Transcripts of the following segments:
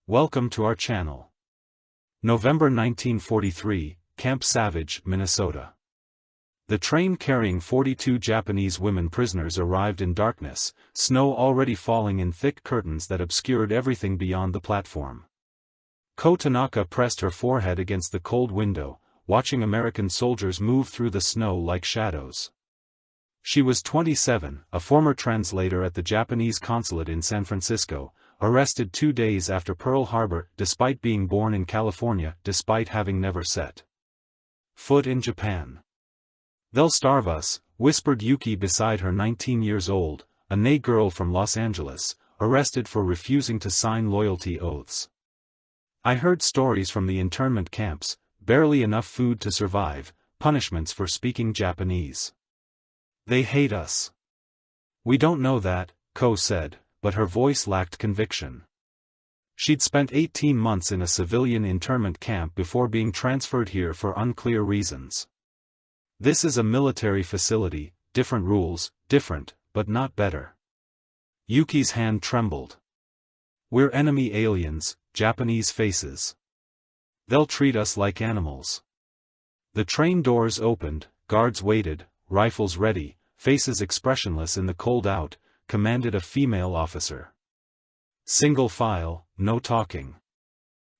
Welcome to our channel. November 1943, Camp Savage, Minnesota. The train carrying 42 Japanese women prisoners arrived in darkness, snow already falling in thick curtains that obscured everything beyond the platform. Ko Tanaka pressed her forehead against the cold window, watching American soldiers move through the snow like shadows. She was 27, a former translator at the Japanese consulate in San Francisco, arrested 2 days after Pearl Harbor despite being born in California despite having never set foot in Japan. "They'll starve us," whispered Yuki beside her 19 years old, a Ney girl from Los Angeles, arrested for refusing to sign loyalty oaths. "I heard stories from the internment camps, barely enough food to survive, punishments for speaking Japanese. They hate us." "We don't know that," Ko said, but her voice lacked conviction. She'd spent 18 months in a civilian internment camp before being transferred here for unclear reasons. "This is a military facility, different rules, different, but not better." Yuki's hand trembled. "We're enemy aliens, Japanese faces. They'll treat us like animals." The train doors opened, guards waited, rifles ready, faces expressionless in the cold out, commanded a female officer. "Single file, no talking.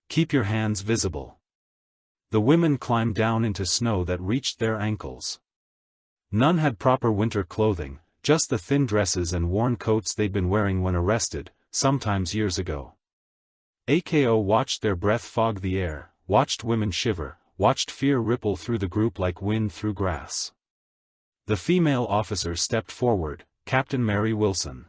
Keep your hands visible." The women climbed down into snow that reached their ankles. None had proper winter clothing, just the thin dresses and worn coats they'd been wearing when arrested, sometimes years ago. Ako watched their breath fog the air, watched women shiver, watched fear ripple through the group like wind through grass. The female officer stepped forward, Captain Mary Wilson.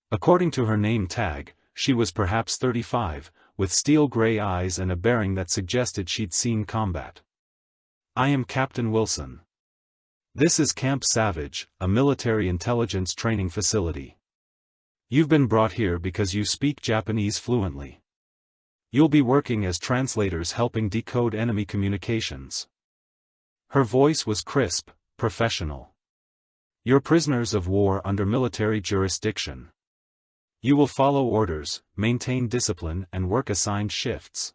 According to her name tag, she was perhaps 35, with steel-gray eyes and a bearing that suggested she'd seen combat. "I am Captain Wilson. This is Camp Savage, a military intelligence training facility. You've been brought here because you speak Japanese fluently. You'll be working as translators helping decode enemy communications." Her voice was crisp, professional. "You're prisoners of war under military jurisdiction. You will follow orders, maintain discipline and work assigned shifts.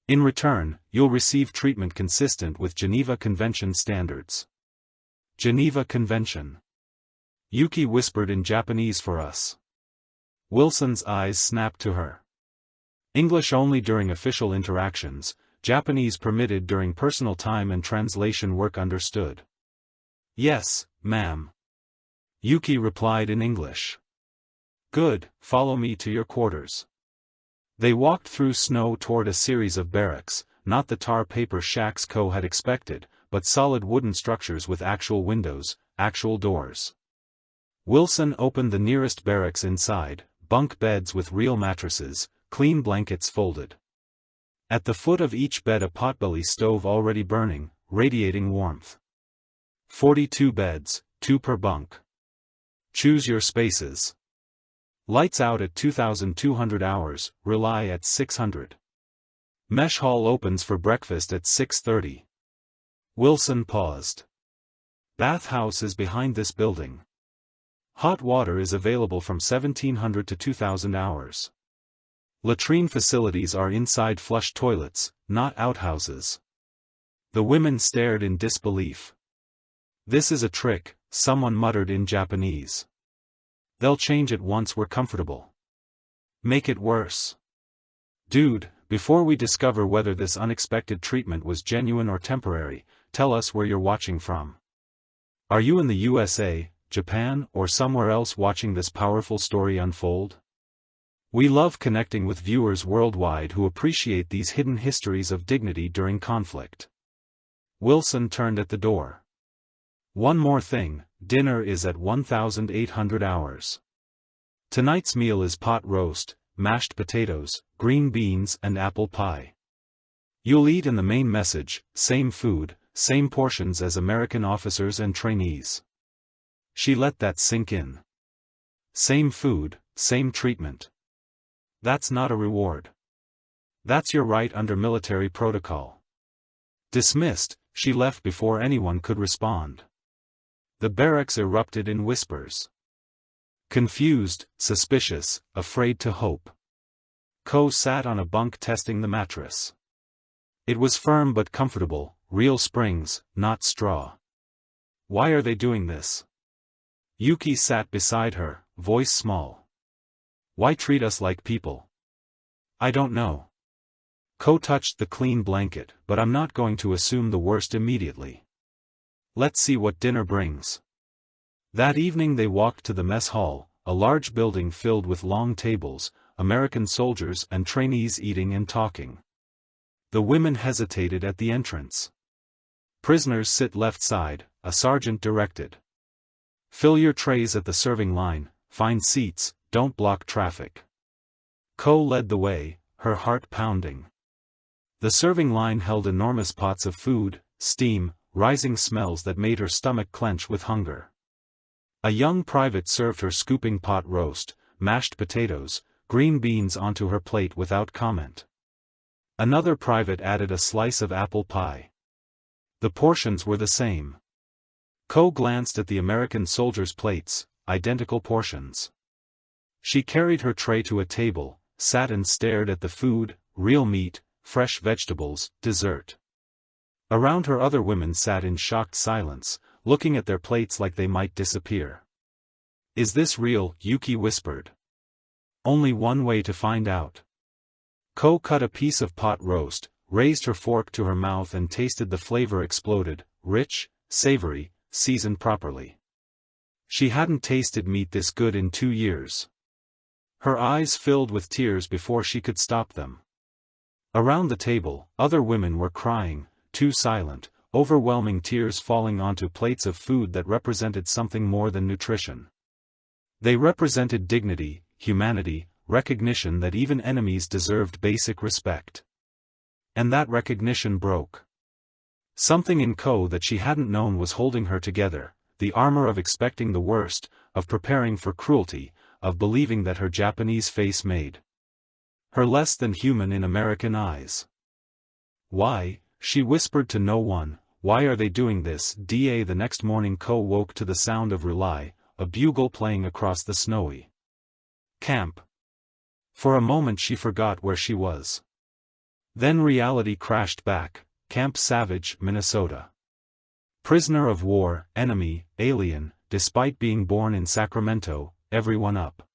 In return, you'll receive treatment consistent with Geneva Convention standards." "Geneva Convention?" Yuki whispered in Japanese for us. Wilson's eyes snapped to her. "English only during official interactions, Japanese permitted during personal time and translation work understood." "Yes, ma'am." Yuki replied in English. "Good, follow me to your quarters." They walked through snow toward a series of barracks, not the tar paper shacks Ko had expected, but solid wooden structures with actual windows, actual doors. Wilson opened the nearest barracks inside, bunk beds with real mattresses, clean blankets folded. At the foot of each bed a potbelly stove already burning, radiating warmth. 42 beds, 2 per bunk. Choose your spaces. Lights out at 2,200 hours, rely at 600. Mesh hall opens for breakfast at 6:30. Wilson paused. "Bathhouse is behind this building. Hot water is available from 1,700 to 2,000 hours. Latrine facilities are inside flush toilets, not outhouses." The women stared in disbelief. "This is a trick," someone muttered in Japanese. "They'll change it once we're comfortable. Make it worse. Dude, before we discover whether this unexpected treatment was genuine or temporary, tell us where you're watching from. Are you in the USA, Japan, or somewhere else watching this powerful story unfold? We love connecting with viewers worldwide who appreciate these hidden histories of dignity during conflict." Wilson turned at the door. "One more thing, dinner is at 1,800 hours. Tonight's meal is pot roast, mashed potatoes, green beans and apple pie. You'll eat in the main message, same food, same portions as American officers and trainees." She let that sink in. Same food, same treatment. That's not a reward. That's your right under military protocol. Dismissed, she left before anyone could respond. The barracks erupted in whispers. Confused, suspicious, afraid to hope. Ko sat on a bunk testing the mattress. It was firm but comfortable, real springs, not straw. Why are they doing this? Yuki sat beside her, voice small. Why treat us like people? I don't know. Ko touched the clean blanket, but I'm not going to assume the worst immediately. Let's see what dinner brings. That evening they walked to the mess hall, a large building filled with long tables, American soldiers and trainees eating and talking. The women hesitated at the entrance. Prisoners sit left side, a sergeant directed. Fill your trays at the serving line, find seats, don't block traffic. Ko led the way, her heart pounding. The serving line held enormous pots of food, steam, rising smells that made her stomach clench with hunger. A young private served her scooping pot roast, mashed potatoes, green beans onto her plate without comment. Another private added a slice of apple pie. The portions were the same. Ko glanced at the American soldiers' plates, identical portions. She carried her tray to a table, sat and stared at the food, real meat, fresh vegetables, dessert. Around her other women sat in shocked silence, looking at their plates like they might disappear. Is this real? Yuki whispered. Only one way to find out. Ko cut a piece of pot roast, raised her fork to her mouth and tasted the flavor exploded, rich, savory, seasoned properly. She hadn't tasted meat this good in 2 years. Her eyes filled with tears before she could stop them. Around the table, other women were crying, too silent, overwhelming tears falling onto plates of food that represented something more than nutrition. They represented dignity, humanity, recognition that even enemies deserved basic respect. And that recognition broke. Something in Ko that she hadn't known was holding her together, the armor of expecting the worst, of preparing for cruelty, of believing that her Japanese face made her less than human in American eyes. Why, she whispered to no one, why are they doing this? The next morning Ko woke to the sound of relay, a bugle playing across the snowy camp. For a moment she forgot where she was. Then reality crashed back, Camp Savage, Minnesota. Prisoner of war, enemy, alien, despite being born in Sacramento, everyone up.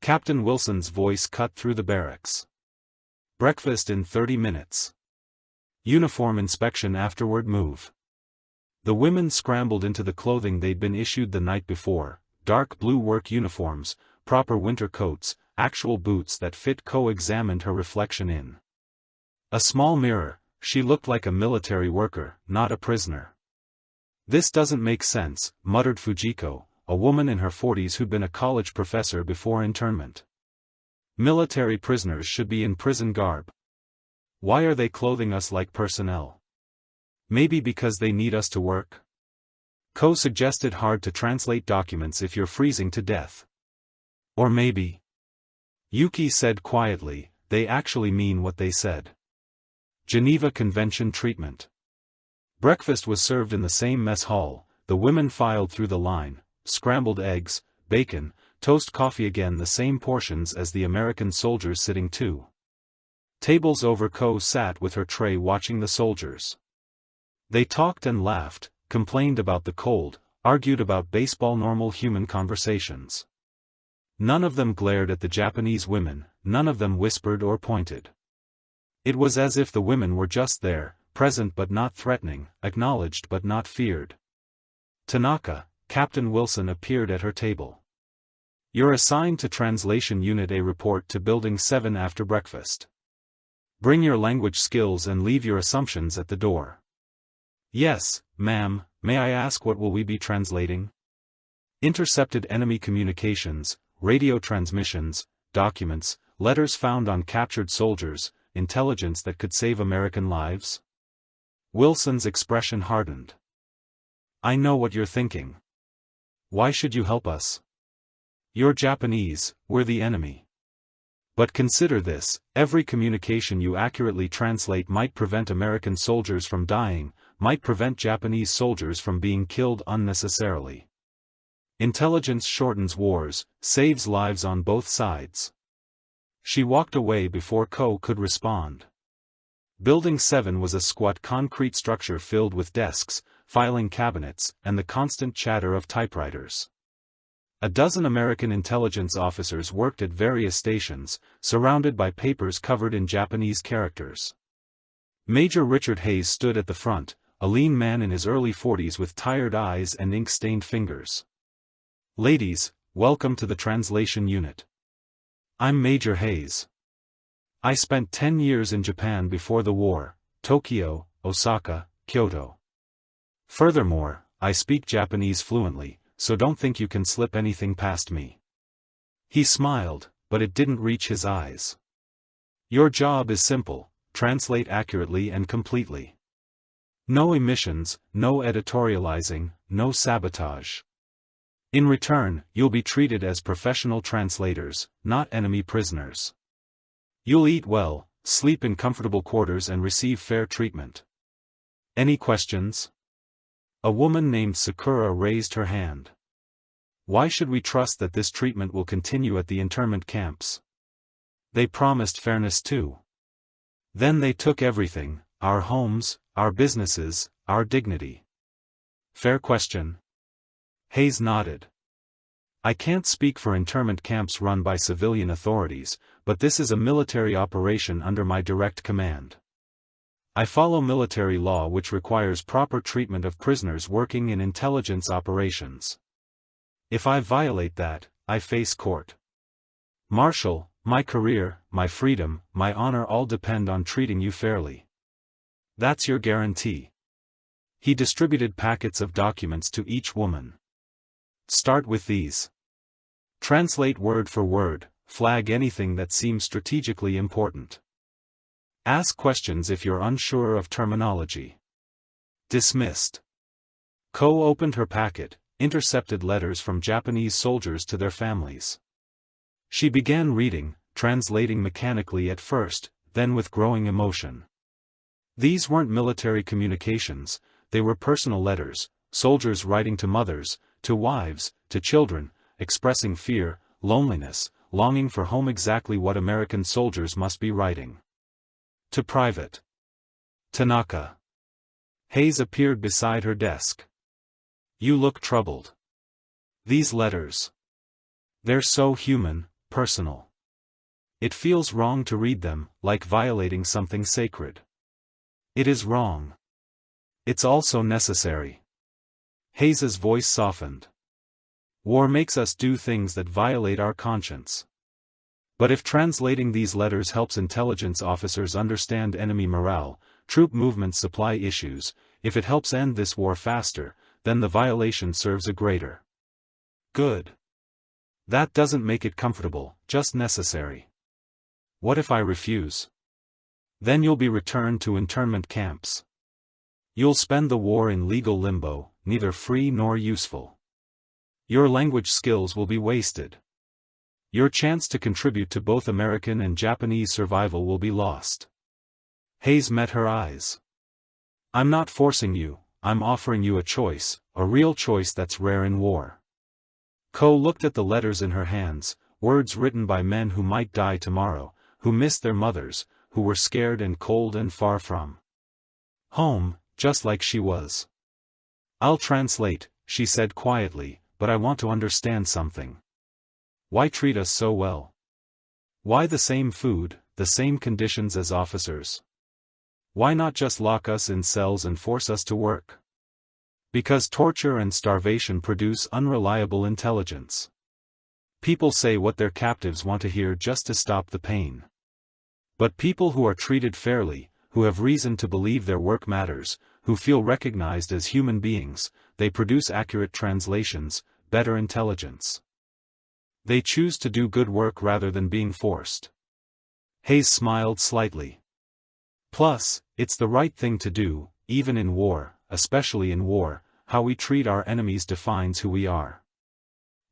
Captain Wilson's voice cut through the barracks. Breakfast in 30 minutes. Uniform inspection afterward move. The women scrambled into the clothing they'd been issued the night before, dark blue work uniforms, proper winter coats, actual boots that fit. Ko examined her reflection in a small mirror. She looked like a military worker, not a prisoner. This doesn't make sense, muttered Fujiko, a woman in her 40s who'd been a college professor before internment. Military prisoners should be in prison garb. Why are they clothing us like personnel? Maybe because they need us to work? Ko suggested hard to translate documents if you're freezing to death. Or maybe. Yuki said quietly, they actually mean what they said. Geneva Convention treatment. Breakfast was served in the same mess hall, the women filed through the line, scrambled eggs, bacon, toast, coffee, again the same portions as the American soldiers sitting 2 tables over. Ko sat with her tray watching the soldiers. They talked and laughed, complained about the cold, argued about baseball, normal human conversations. None of them glared at the Japanese women, none of them whispered or pointed. It was as if the women were just there, present but not threatening, acknowledged but not feared. Tanaka, Captain Wilson, appeared at her table. You're assigned to Translation Unit A. Report to Building 7 after breakfast. Bring your language skills and leave your assumptions at the door. Yes, ma'am. May I ask what will we be translating? Intercepted enemy communications, radio transmissions, documents, letters found on captured soldiers, intelligence that could save American lives? Wilson's expression hardened. I know what you're thinking. Why should you help us? You're Japanese, we're the enemy. But consider this, every communication you accurately translate might prevent American soldiers from dying, might prevent Japanese soldiers from being killed unnecessarily. Intelligence shortens wars, saves lives on both sides. She walked away before Ko could respond. Building 7 was a squat concrete structure filled with desks, filing cabinets, and the constant chatter of typewriters. A dozen American intelligence officers worked at various stations, surrounded by papers covered in Japanese characters. Major Richard Hayes stood at the front, a lean man in his early 40s with tired eyes and ink-stained fingers. "Ladies, welcome to the translation unit. I'm Major Hayes. I spent 10 years in Japan before the war, Tokyo, Osaka, Kyoto. Furthermore, I speak Japanese fluently, so don't think you can slip anything past me." He smiled, but it didn't reach his eyes. "Your job is simple: translate accurately and completely. No emissions, no editorializing, no sabotage. In return, you'll be treated as professional translators, not enemy prisoners. You'll eat well, sleep in comfortable quarters and receive fair treatment. Any questions?" A woman named Sakura raised her hand. "Why should we trust that this treatment will continue at the internment camps? They promised fairness too. Then they took everything: our homes, our businesses, our dignity. Fair question?" Hayes nodded. "I can't speak for internment camps run by civilian authorities, but this is a military operation under my direct command. I follow military law which requires proper treatment of prisoners working in intelligence operations. If I violate that, I face court. Marshal, my career, my freedom, my honor all depend on treating you fairly. That's your guarantee." He distributed packets of documents to each woman. "Start with these. Translate word for word, flag anything that seems strategically important. Ask questions if you're unsure of terminology. Dismissed." Ko opened her packet, intercepted letters from Japanese soldiers to their families. She began reading, translating mechanically at first, then with growing emotion. These weren't military communications, they were personal letters, soldiers writing to mothers, to wives, to children, expressing fear, loneliness, longing for home, exactly what American soldiers must be writing. To Private Tanaka. Hayes appeared beside her desk. "You look troubled. These letters. They're so human, personal. It feels wrong to read them, like violating something sacred." "It is wrong. It's also necessary." Hayes's voice softened. "War makes us do things that violate our conscience. But if translating these letters helps intelligence officers understand enemy morale, troop movement, supply issues, if it helps end this war faster, then the violation serves a greater good. That doesn't make it comfortable, just necessary. What if I refuse? Then you'll be returned to internment camps. You'll spend the war in legal limbo, neither free nor useful. Your language skills will be wasted. Your chance to contribute to both American and Japanese survival will be lost." Hayes met her eyes. "I'm not forcing you, I'm offering you a choice, a real choice that's rare in war." Ko looked at the letters in her hands, words written by men who might die tomorrow, who missed their mothers, who were scared and cold and far from home, just like she was. "I'll translate," she said quietly, "but I want to understand something. Why treat us so well? Why the same food, the same conditions as officers? Why not just lock us in cells and force us to work? Because torture and starvation produce unreliable intelligence. People say what their captives want to hear just to stop the pain. But people who are treated fairly, who have reason to believe their work matters, who feel recognized as human beings, they produce accurate translations, better intelligence. They choose to do good work rather than being forced." Hayes smiled slightly. "Plus, it's the right thing to do, even in war, especially in war. How we treat our enemies defines who we are."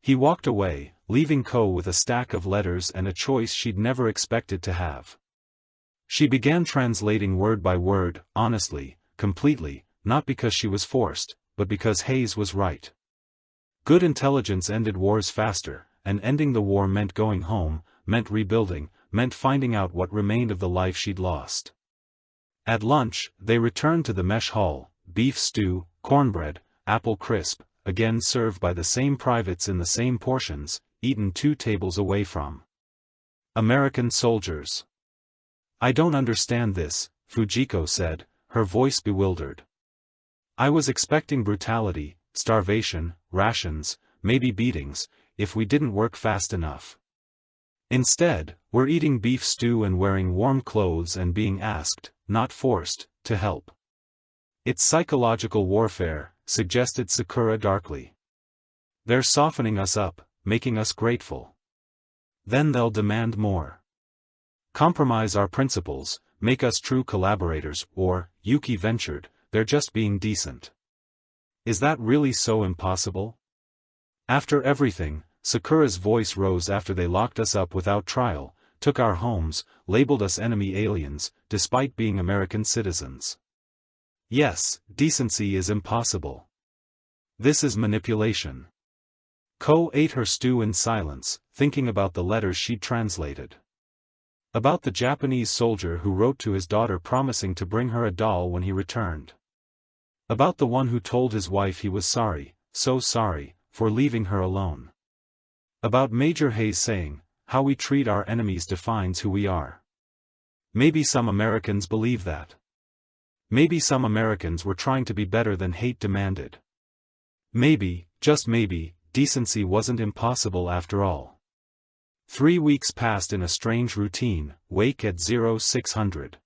He walked away, leaving Ko with a stack of letters and a choice she'd never expected to have. She began translating word by word, honestly, completely, not because she was forced, but because Hayes was right. Good intelligence ended wars faster, and ending the war meant going home, meant rebuilding, meant finding out what remained of the life she'd lost. At lunch, they returned to the mesh hall, beef stew, cornbread, apple crisp, again served by the same privates in the same portions, eaten 2 tables away from American soldiers. "I don't understand this," Fujiko said, her voice bewildered. "I was expecting brutality, starvation, rations, maybe beatings, if we didn't work fast enough. Instead, we're eating beef stew and wearing warm clothes and being asked, not forced, to help. It's psychological warfare," suggested Sakura darkly. "They're softening us up, making us grateful. Then they'll demand more. Compromise our principles, make us true collaborators, or," Yuki ventured, "they're just being decent. Is that really so impossible?" "After everything," Sakura's voice rose after they locked us up without trial, took our homes, labeled us enemy aliens, despite being American citizens. "Yes, decency is impossible. This is manipulation." Ko ate her stew in silence, thinking about the letters she'd translated. About the Japanese soldier who wrote to his daughter promising to bring her a doll when he returned. About the one who told his wife he was sorry, so sorry, for leaving her alone. About Major Hayes saying, "How we treat our enemies defines who we are." Maybe some Americans believe that. Maybe some Americans were trying to be better than hate demanded. Maybe, just maybe, decency wasn't impossible after all. 3 weeks passed in a strange routine, wake at 0600.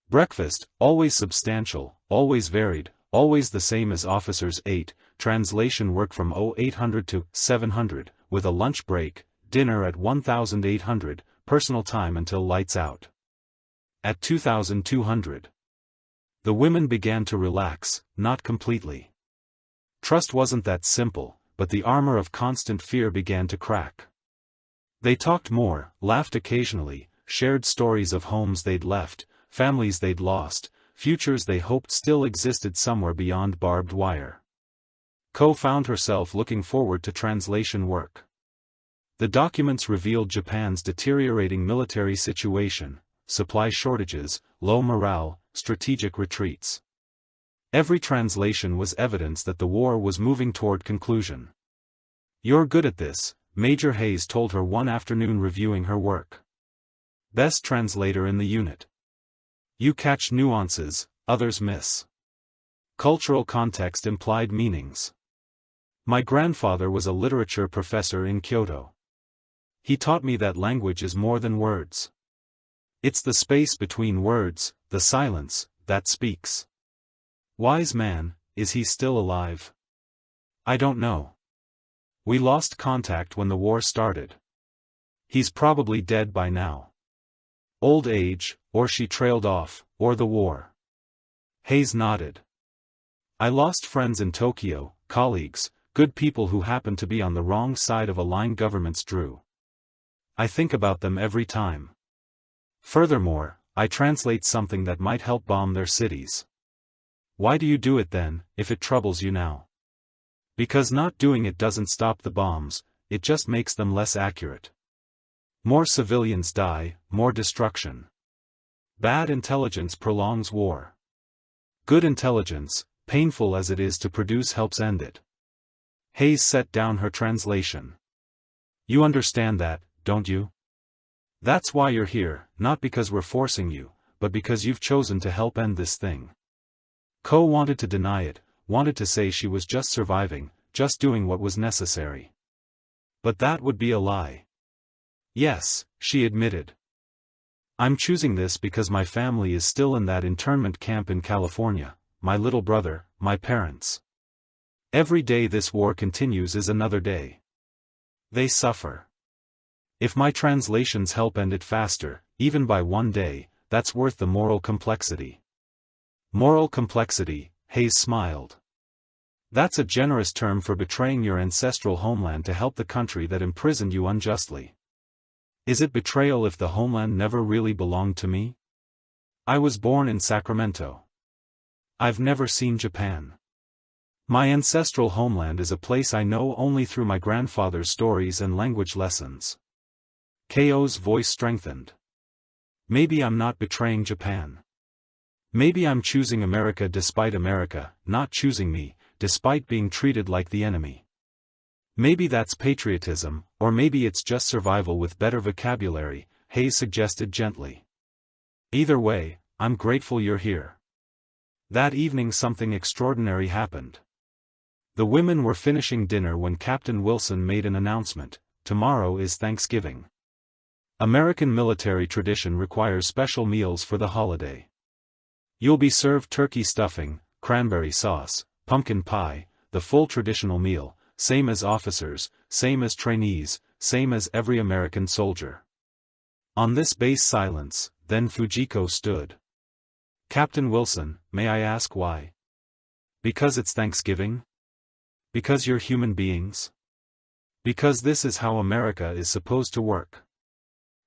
Breakfast, always substantial, always varied, always the same as officers ate, translation work from 0800 to 700, with a lunch break, dinner at 1800, personal time until lights out. At 2200. The women began to relax, not completely. Trust wasn't that simple, but the armor of constant fear began to crack. They talked more, laughed occasionally, shared stories of homes they'd left, families they'd lost, futures they hoped still existed somewhere beyond barbed wire. Ko found herself looking forward to translation work. The documents revealed Japan's deteriorating military situation, supply shortages, low morale, strategic retreats. Every translation was evidence that the war was moving toward conclusion. "You're good at this," Major Hayes told her one afternoon reviewing her work. "Best translator in the unit. You catch nuances, others miss. Cultural context implied meanings. My grandfather was a literature professor in Kyoto. He taught me that language is more than words. It's the space between words, the silence, that speaks. Wise man, is he still alive? I don't know. We lost contact when the war started. He's probably dead by now. Old age, or she trailed off, or the war." Hayes nodded. "I lost friends in Tokyo, colleagues, good people who happened to be on the wrong side of a line governments drew. I think about them every time. Furthermore, I translate something that might help bomb their cities." "Why do you do it then, if it troubles you now?" "Because not doing it doesn't stop the bombs, it just makes them less accurate. More civilians die, more destruction. Bad intelligence prolongs war. Good intelligence, painful as it is to produce, helps end it." Hayes set down her translation. "You understand that, don't you? That's why you're here, not because we're forcing you, but because you've chosen to help end this thing." Ko wanted to deny it, wanted to say she was just surviving, just doing what was necessary. But that would be a lie. "Yes," she admitted. "I'm choosing this because my family is still in that internment camp in California, my little brother, my parents. Every day this war continues is another day. They suffer. If my translations help end it faster, even by one day, that's worth the moral complexity." "Moral complexity," Hayes smiled. "That's a generous term for betraying your ancestral homeland to help the country that imprisoned you unjustly. Is it betrayal if the homeland never really belonged to me? I was born in Sacramento. I've never seen Japan. My ancestral homeland is a place I know only through my grandfather's stories and language lessons. Ko's voice strengthened. Maybe I'm not betraying Japan. Maybe I'm choosing America despite America not choosing me, despite being treated like the enemy. Maybe that's patriotism, or maybe it's just survival with better vocabulary, Hayes suggested gently. Either way, I'm grateful you're here. That evening something extraordinary happened. The women were finishing dinner when Captain Wilson made an announcement: tomorrow is Thanksgiving. American military tradition requires special meals for the holiday. You'll be served turkey stuffing, cranberry sauce, pumpkin pie, the full traditional meal, same as officers, same as trainees, same as every American soldier. On this base silence, then Fujiko stood. Captain Wilson, may I ask why? Because it's Thanksgiving? Because you're human beings? Because this is how America is supposed to work.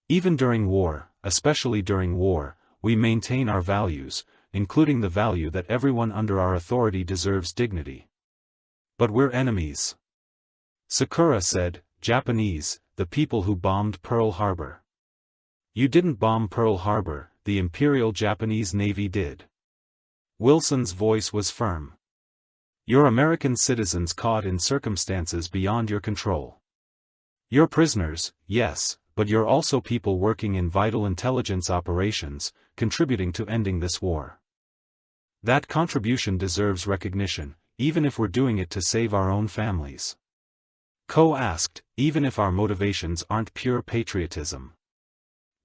Even during war, especially during war, we maintain our values, including the value that everyone under our authority deserves dignity. But we're enemies. Sakura said, Japanese, the people who bombed Pearl Harbor. You didn't bomb Pearl Harbor, the Imperial Japanese Navy did. Wilson's voice was firm. You're American citizens caught in circumstances beyond your control. You're prisoners, yes, but you're also people working in vital intelligence operations, contributing to ending this war. That contribution deserves recognition, even if we're doing it to save our own families. Ko asked, even if our motivations aren't pure patriotism.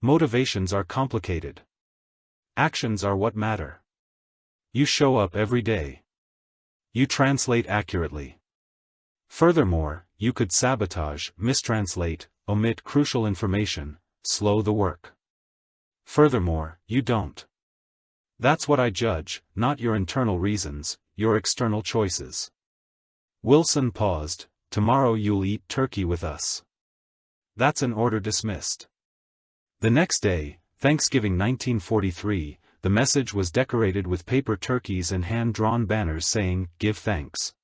Motivations are complicated. Actions are what matter. You show up every day. You translate accurately. Furthermore, you could sabotage, mistranslate, omit crucial information, slow the work. Furthermore, you don't. That's what I judge, not your internal reasons, your external choices. Wilson paused. Tomorrow you'll eat turkey with us. That's an order dismissed. The next day, Thanksgiving 1943, the message was decorated with paper turkeys and hand-drawn banners saying, "Give thanks."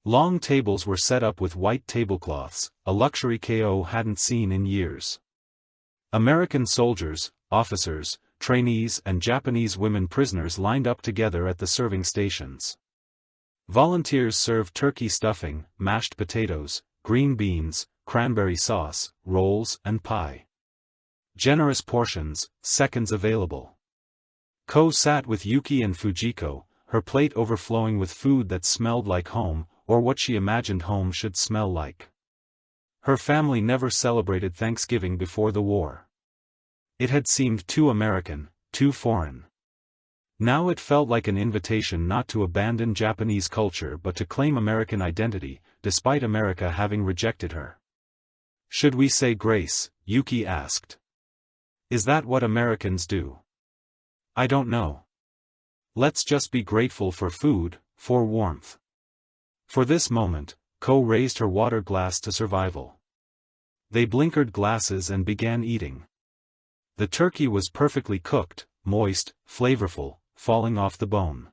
Long tables were set up with white tablecloths, a luxury Ko hadn't seen in years. American soldiers, officers, trainees and Japanese women prisoners lined up together at the serving stations. Volunteers served turkey stuffing, mashed potatoes, green beans, cranberry sauce, rolls and pie. Generous portions, seconds available. Ko sat with Yuki and Fujiko, her plate overflowing with food that smelled like home, or what she imagined home should smell like. Her family never celebrated Thanksgiving before the war. It had seemed too American, too foreign. Now it felt like an invitation not to abandon Japanese culture but to claim American identity, despite America having rejected her. Should we say grace? Yuki asked. Is that what Americans do? I don't know. Let's just be grateful for food, for warmth. For this moment, Ko raised her water glass to survival. They blinkered glasses and began eating. The turkey was perfectly cooked, moist, flavorful, falling off the bone.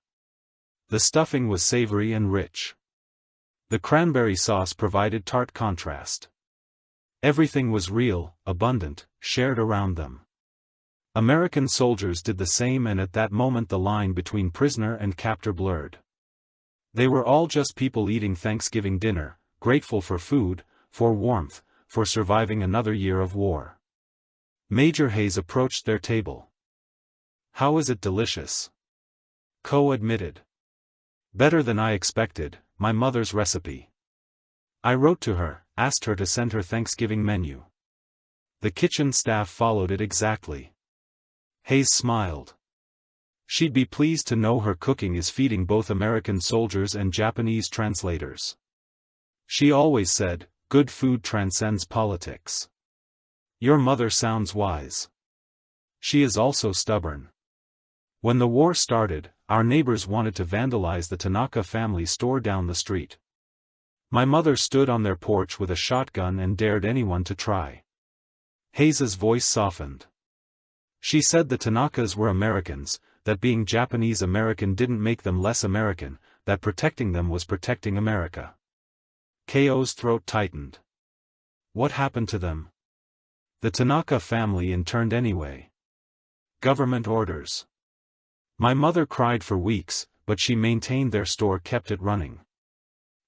The stuffing was savory and rich. The cranberry sauce provided tart contrast. Everything was real, abundant, shared around them. American soldiers did the same, and at that moment the line between prisoner and captor blurred. They were all just people eating Thanksgiving dinner, grateful for food, for warmth, for surviving another year of war. Major Hayes approached their table. How is it delicious? Ko admitted. Better than I expected, my mother's recipe. I wrote to her, asked her to send her Thanksgiving menu. The kitchen staff followed it exactly. Hayes smiled. She'd be pleased to know her cooking is feeding both American soldiers and Japanese translators. She always said, good food transcends politics. Your mother sounds wise. She is also stubborn. When the war started, our neighbors wanted to vandalize the Tanaka family store down the street. My mother stood on their porch with a shotgun and dared anyone to try. Hayes's voice softened. She said the Tanakas were Americans, that being Japanese American didn't make them less American, that protecting them was protecting America. Ko's throat tightened. What happened to them? The Tanaka family interned anyway. Government orders. My mother cried for weeks, but she maintained their store, kept it running.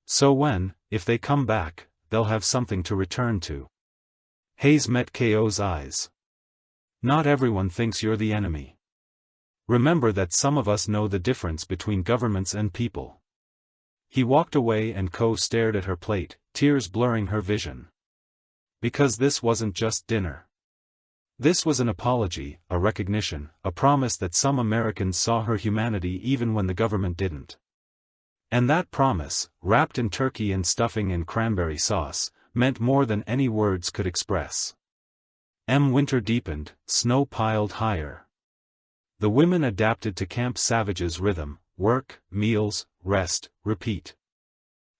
So if they come back, they'll have something to return to. Hayes met Ko's eyes. Not everyone thinks you're the enemy. Remember that some of us know the difference between governments and people. He walked away and Ko stared at her plate, tears blurring her vision. Because this wasn't just dinner. This was an apology, a recognition, a promise that some Americans saw her humanity even when the government didn't. And that promise, wrapped in turkey and stuffing and cranberry sauce, meant more than any words could express. Winter deepened, snow piled higher. The women adapted to Camp Savage's rhythm: work, meals, rest, repeat.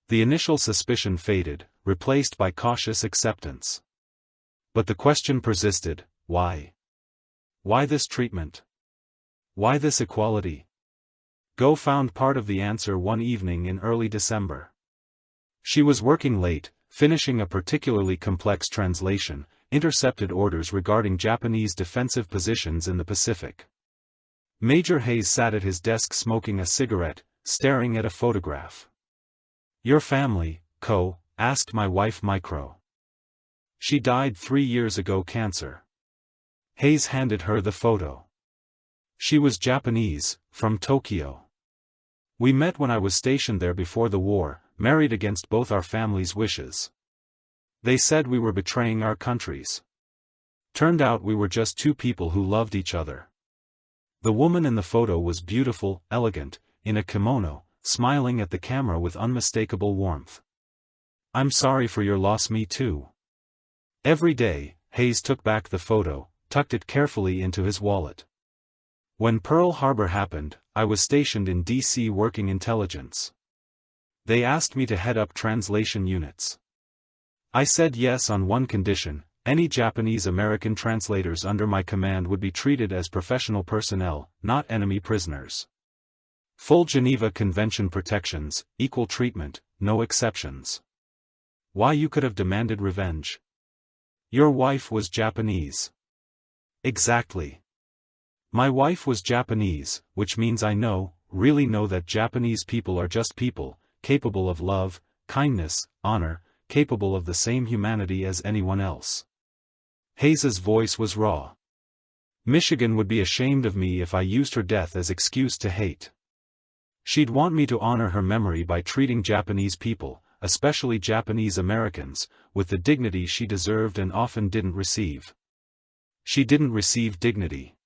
The initial suspicion faded, replaced by cautious acceptance. But the question persisted: why? Why this treatment? Why this equality? Go found part of the answer one evening in early December. She was working late, finishing a particularly complex translation, intercepted orders regarding Japanese defensive positions in the Pacific. Major Hayes sat at his desk smoking a cigarette, staring at a photograph. "Your family, Ko?" asked my wife Micro. "She died 3 years ago, cancer." Hayes handed her the photo. She was Japanese, from Tokyo. "We met when I was stationed there before the war, married against both our families' wishes. They said we were betraying our countries. Turned out we were just two people who loved each other." The woman in the photo was beautiful, elegant, in a kimono, smiling at the camera with unmistakable warmth. "I'm sorry for your loss, me too." Every day, Hayes took back the photo, tucked it carefully into his wallet. "When Pearl Harbor happened, I was stationed in D.C. working intelligence. They asked me to head up translation units. I said yes on one condition: any Japanese American translators under my command would be treated as professional personnel, not enemy prisoners. Full Geneva Convention protections, equal treatment, no exceptions." "Why, you could have demanded revenge. Your wife was Japanese." "Exactly. My wife was Japanese, which means I really know that Japanese people are just people, capable of love, kindness, honor, capable of the same humanity as anyone else." Hayes's voice was raw. "Michigan would be ashamed of me if I used her death as excuse to hate. She'd want me to honor her memory by treating Japanese people, especially Japanese Americans, with the dignity she deserved and often didn't receive. She didn't receive dignity.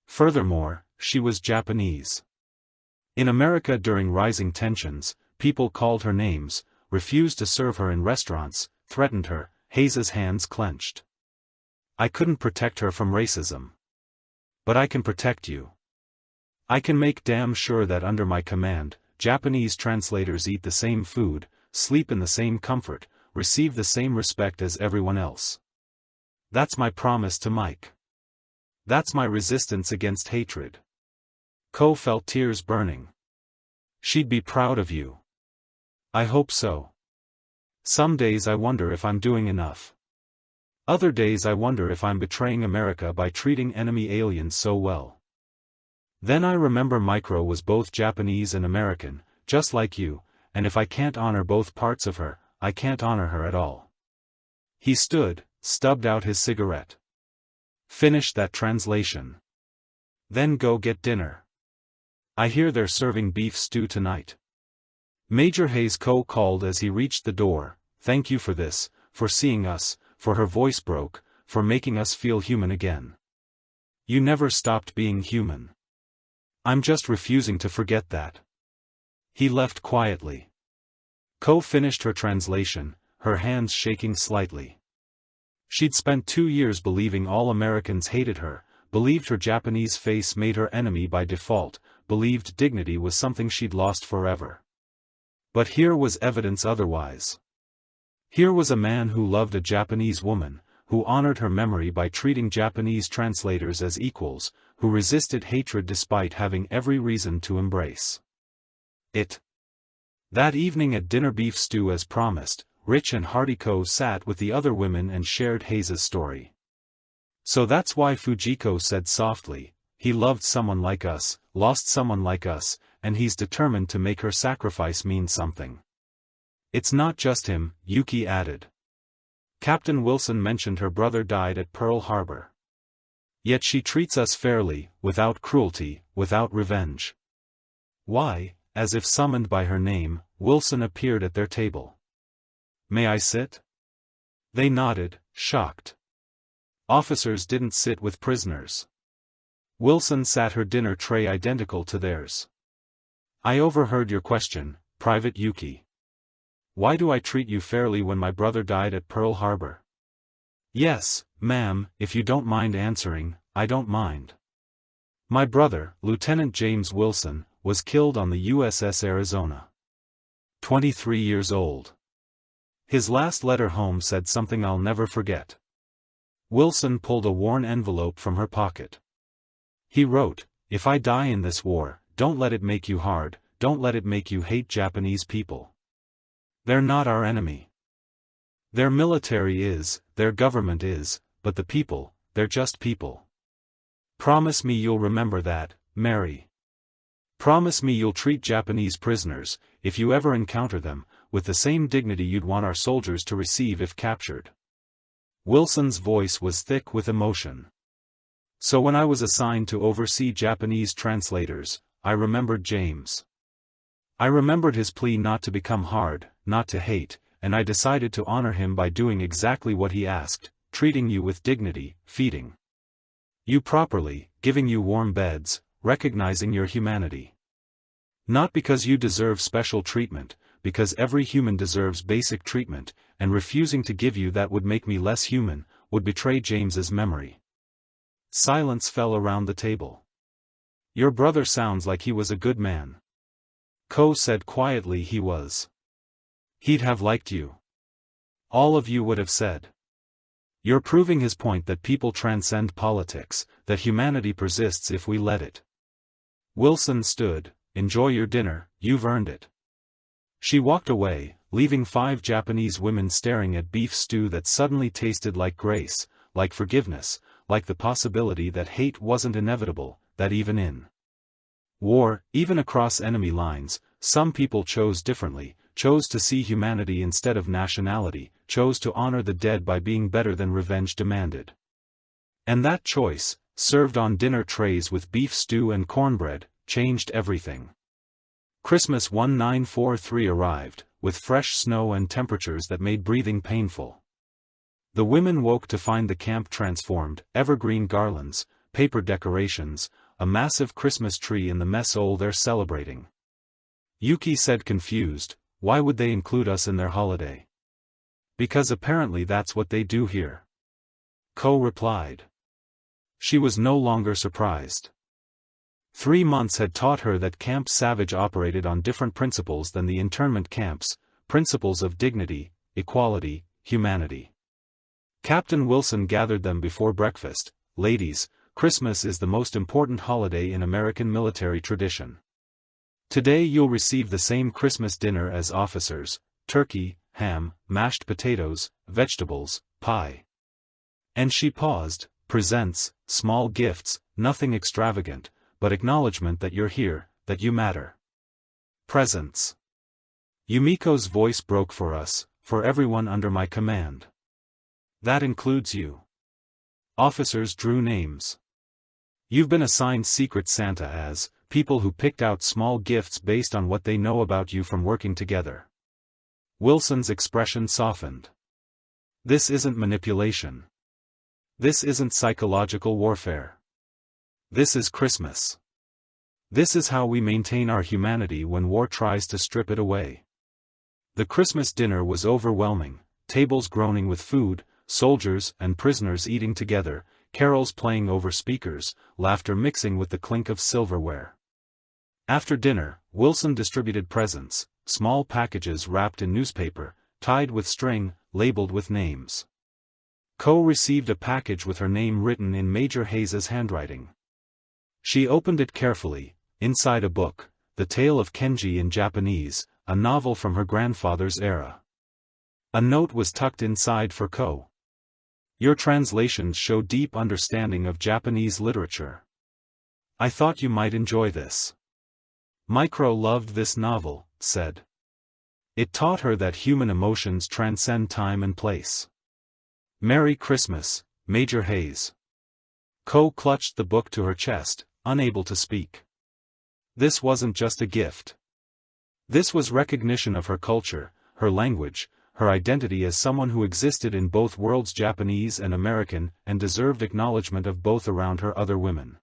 Furthermore, she was Japanese. In America during rising tensions, people called her names, refused to serve her in restaurants, threatened her." Hayes's hands clenched. "I couldn't protect her from racism. But I can protect you. I can make damn sure that under my command, Japanese translators eat the same food, sleep in the same comfort, receive the same respect as everyone else. That's my promise to Mike. That's my resistance against hatred." Ko felt tears burning. "She'd be proud of you." "I hope so. Some days I wonder if I'm doing enough. Other days I wonder if I'm betraying America by treating enemy aliens so well. Then I remember Micro was both Japanese and American, just like you, and if I can't honor both parts of her, I can't honor her at all." He stood, stubbed out his cigarette. "Finish that translation. Then go get dinner. I hear they're serving beef stew tonight." Major Hayes Ko called as he reached the door. "Thank you for this, for seeing us," for her voice broke, "for making us feel human again. You never stopped being human. I'm just refusing to forget that." He left quietly. Ko finished her translation, her hands shaking slightly. She'd spent 2 years believing all Americans hated her, believed her Japanese face made her enemy by default, believed dignity was something she'd lost forever. But here was evidence otherwise. Here was a man who loved a Japanese woman, who honored her memory by treating Japanese translators as equals, who resisted hatred despite having every reason to embrace it. That evening at dinner, beef stew as promised, rich and hearty Ko sat with the other women and shared Hayes's story. So that's why Fujiko said softly, he loved someone like us, lost someone like us, and he's determined to make her sacrifice mean something. It's not just him, Yuki added. Captain Wilson mentioned her brother died at Pearl Harbor. Yet she treats us fairly, without cruelty, without revenge. Why? As if summoned by her name, Wilson appeared at their table. May I sit? They nodded, shocked. Officers didn't sit with prisoners. Wilson sat her dinner tray identical to theirs. I overheard your question, Private Yuki. Why do I treat you fairly when my brother died at Pearl Harbor? Yes, ma'am, if you don't mind answering, I don't mind. My brother, Lieutenant James Wilson, was killed on the USS Arizona. 23 years old. His last letter home said something I'll never forget. Wilson pulled a worn envelope from her pocket. He wrote, if I die in this war, don't let it make you hard, don't let it make you hate Japanese people. They're not our enemy. Their military is, their government is, but the people, they're just people. Promise me you'll remember that, Mary. Promise me you'll treat Japanese prisoners, if you ever encounter them, with the same dignity you'd want our soldiers to receive if captured. Wilson's voice was thick with emotion. So when I was assigned to oversee Japanese translators, I remembered James. I remembered his plea not to become hard, not to hate, and I decided to honor him by doing exactly what he asked, treating you with dignity, feeding you properly, giving you warm beds, recognizing your humanity. Not because you deserve special treatment, because every human deserves basic treatment, and refusing to give you that would make me less human, would betray James's memory. Silence fell around the table. Your brother sounds like he was a good man. Ko said quietly he was. He'd have liked you. All of you would have said. You're proving his point that people transcend politics, that humanity persists if we let it. Wilson stood, enjoy your dinner, you've earned it. She walked away, leaving 5 Japanese women staring at beef stew that suddenly tasted like grace, like forgiveness, like the possibility that hate wasn't inevitable, that even in war, even across enemy lines, some people chose differently, chose to see humanity instead of nationality, chose to honor the dead by being better than revenge demanded. And that choice, served on dinner trays with beef stew and cornbread, changed everything. Christmas 1943 arrived, with fresh snow and temperatures that made breathing painful. The women woke to find the camp transformed, evergreen garlands, paper decorations, a massive Christmas tree in the mess hall they're celebrating. Yuki said confused, why would they include us in their holiday? Because apparently that's what they do here. Ko replied. She was no longer surprised. 3 months had taught her that Camp Savage operated on different principles than the internment camps, principles of dignity, equality, humanity. Captain Wilson gathered them before breakfast. Ladies, Christmas is the most important holiday in American military tradition. Today you'll receive the same Christmas dinner as officers: turkey, ham, mashed potatoes, vegetables, pie. And she paused, presents, small gifts, nothing extravagant, but acknowledgement that you're here, that you matter. Presents. Yumiko's voice broke for us, for everyone under my command. That includes you. Officers drew names. You've been assigned Secret Santa as people who picked out small gifts based on what they know about you from working together. Wilson's expression softened. This isn't manipulation. This isn't psychological warfare. This is Christmas. This is how we maintain our humanity when war tries to strip it away. The Christmas dinner was overwhelming, tables groaning with food, soldiers and prisoners eating together, carols playing over speakers, laughter mixing with the clink of silverware. After dinner, Wilson distributed presents, small packages wrapped in newspaper, tied with string, labeled with names. Ko received a package with her name written in Major Hayes's handwriting. She opened it carefully. Inside a book, The Tale of Kenji in Japanese, a novel from her grandfather's era. A note was tucked inside for Ko. Your translations show deep understanding of Japanese literature. I thought you might enjoy this. Micro loved this novel, said. It taught her that human emotions transcend time and place. Merry Christmas, Major Hayes. Ko clutched the book to her chest, unable to speak. This wasn't just a gift. This was recognition of her culture, her language, her identity as someone who existed in both worlds, Japanese and American, and deserved acknowledgement of both around her other women.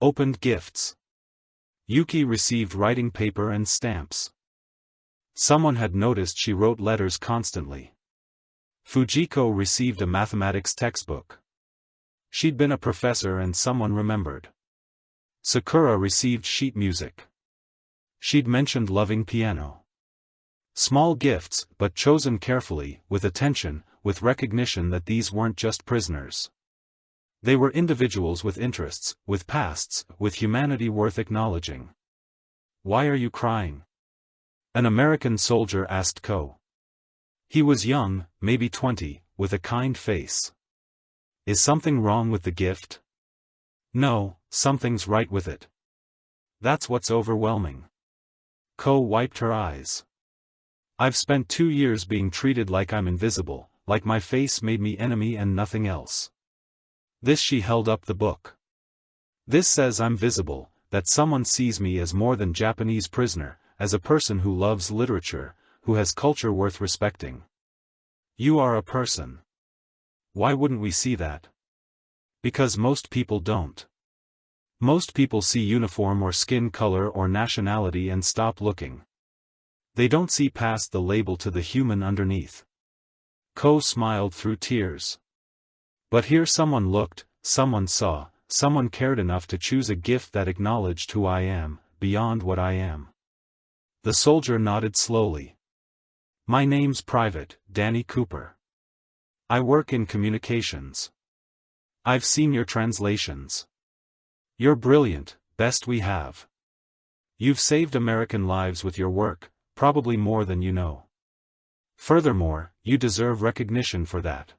Opened gifts. Yuki received writing paper and stamps. Someone had noticed she wrote letters constantly. Fujiko received a mathematics textbook. She'd been a professor and someone remembered. Sakura received sheet music. She'd mentioned loving piano. Small gifts, but chosen carefully, with attention, with recognition that these weren't just prisoners. They were individuals with interests, with pasts, with humanity worth acknowledging. Why are you crying? An American soldier asked Ko. He was young, maybe 20, with a kind face. Is something wrong with the gift? No, something's right with it. That's what's overwhelming. Ko wiped her eyes. I've spent 2 years being treated like I'm invisible, like my face made me enemy and nothing else. This she held up the book. This says I'm visible, that someone sees me as more than Japanese prisoner, as a person who loves literature, who has culture worth respecting. You are a person. Why wouldn't we see that? Because most people don't. Most people see uniform or skin color or nationality and stop looking. They don't see past the label to the human underneath. Ko smiled through tears. But here someone looked, someone saw, someone cared enough to choose a gift that acknowledged who I am, beyond what I am. The soldier nodded slowly. My name's Private Danny Cooper. I work in communications. I've seen your translations. You're brilliant, best we have. You've saved American lives with your work, probably more than you know. Furthermore, you deserve recognition for that.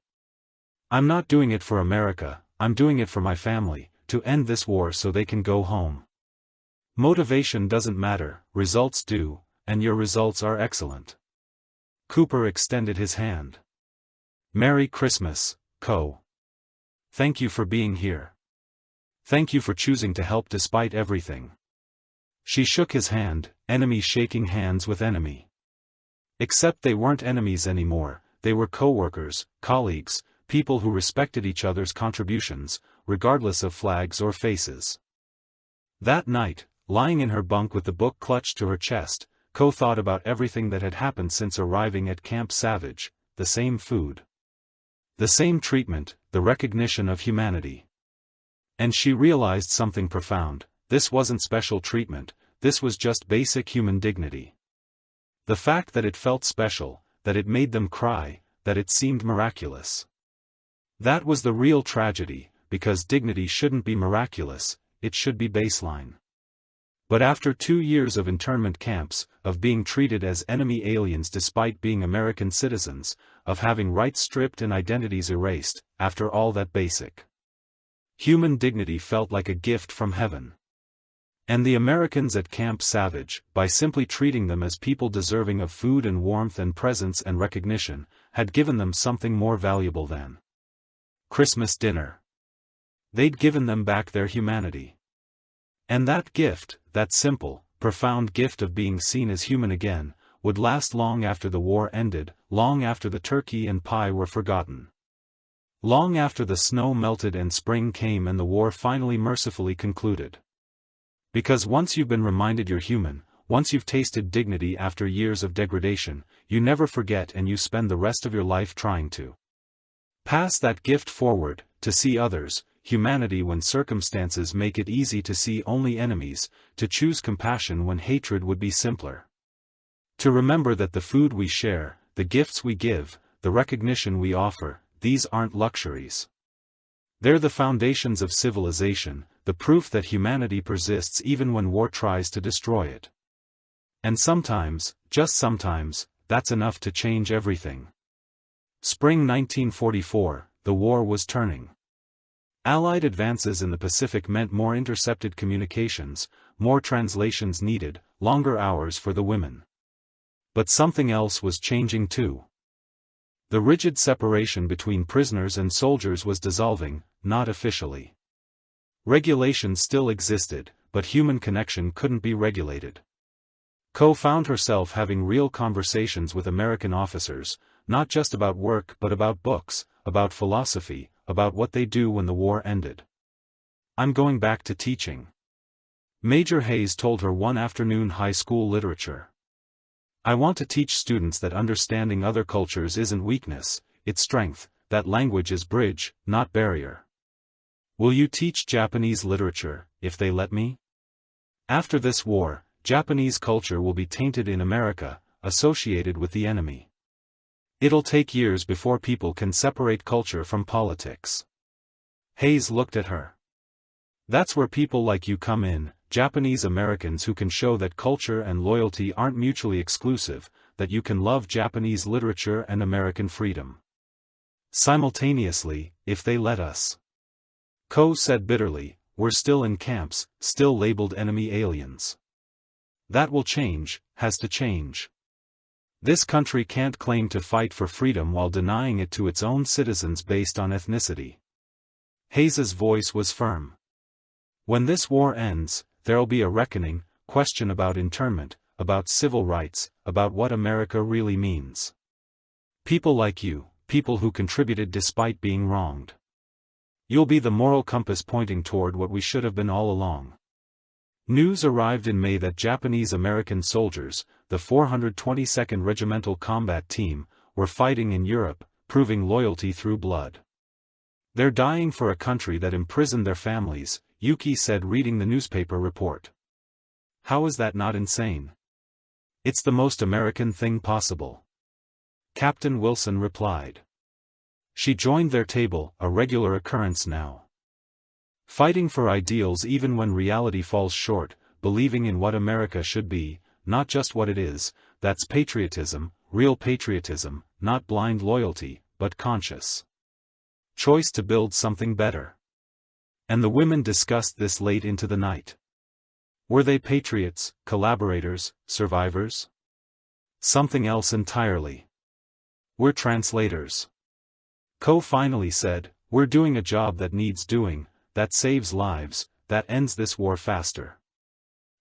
I'm not doing it for America, I'm doing it for my family, to end this war so they can go home. Motivation doesn't matter, results do, and your results are excellent. Cooper extended his hand. Merry Christmas, Ko. Thank you for being here. Thank you for choosing to help despite everything. She shook his hand, enemy shaking hands with enemy. Except they weren't enemies anymore, they were co-workers, colleagues, people who respected each other's contributions, regardless of flags or faces. That night, lying in her bunk with the book clutched to her chest, Ko thought about everything that had happened since arriving at Camp Savage, the same food. The same treatment, the recognition of humanity. And she realized something profound, this wasn't special treatment, this was just basic human dignity. The fact that it felt special, that it made them cry, that it seemed miraculous. That was the real tragedy, because dignity shouldn't be miraculous, it should be baseline. But after 2 years of internment camps, of being treated as enemy aliens despite being American citizens, of having rights stripped and identities erased, after all that basic human dignity felt like a gift from heaven. And the Americans at Camp Savage, by simply treating them as people deserving of food and warmth and presence and recognition, had given them something more valuable than Christmas dinner. They'd given them back their humanity. And that gift, that simple, profound gift of being seen as human again, would last long after the war ended, long after the turkey and pie were forgotten. Long after the snow melted and spring came and the war finally mercifully concluded. Because once you've been reminded you're human, once you've tasted dignity after years of degradation, you never forget and you spend the rest of your life trying to pass that gift forward, to see others, humanity when circumstances make it easy to see only enemies, to choose compassion when hatred would be simpler. To remember that the food we share, the gifts we give, the recognition we offer, these aren't luxuries. They're the foundations of civilization, the proof that humanity persists even when war tries to destroy it. And sometimes, just sometimes, that's enough to change everything. Spring 1944, the war was turning. Allied advances in the Pacific meant more intercepted communications, more translations needed, longer hours for the women. But something else was changing too. The rigid separation between prisoners and soldiers was dissolving, not officially. Regulations still existed, but human connection couldn't be regulated. Ko found herself having real conversations with American officers, not just about work but about books, about philosophy, about what they do when the war ended. "I'm going back to teaching," Major Hayes told her one afternoon. High school literature. "I want to teach students that understanding other cultures isn't weakness, it's strength, that language is bridge, not barrier." "Will you teach Japanese literature, if they let me?" After this war, Japanese culture will be tainted in America, associated with the enemy. It'll take years before people can separate culture from politics. Hayes looked at her. "That's where people like you come in, Japanese Americans who can show that culture and loyalty aren't mutually exclusive, that you can love Japanese literature and American freedom simultaneously, if they let us." Ko said bitterly, "We're still in camps, still labeled enemy aliens. That will change, has to change. This country can't claim to fight for freedom while denying it to its own citizens based on ethnicity." Hayes's voice was firm. "When this war ends, there'll be a reckoning, question about internment, about civil rights, about what America really means. People like you, people who contributed despite being wronged. You'll be the moral compass pointing toward what we should have been all along." News arrived in May that Japanese-American soldiers, the 422nd Regimental Combat Team, were fighting in Europe, proving loyalty through blood. "They're dying for a country that imprisoned their families," Yuki said reading the newspaper report. "How is that not insane?" "It's the most American thing possible," Captain Wilson replied. She joined their table, a regular occurrence now. Fighting for ideals even when reality falls short, believing in what America should be, not just what it is, that's patriotism, real patriotism, not blind loyalty, but conscious choice to build something better. And the women discussed this late into the night. Were they patriots, collaborators, survivors? Something else entirely. "We're translators," Ko finally said. "We're doing a job that needs doing, that saves lives, that ends this war faster.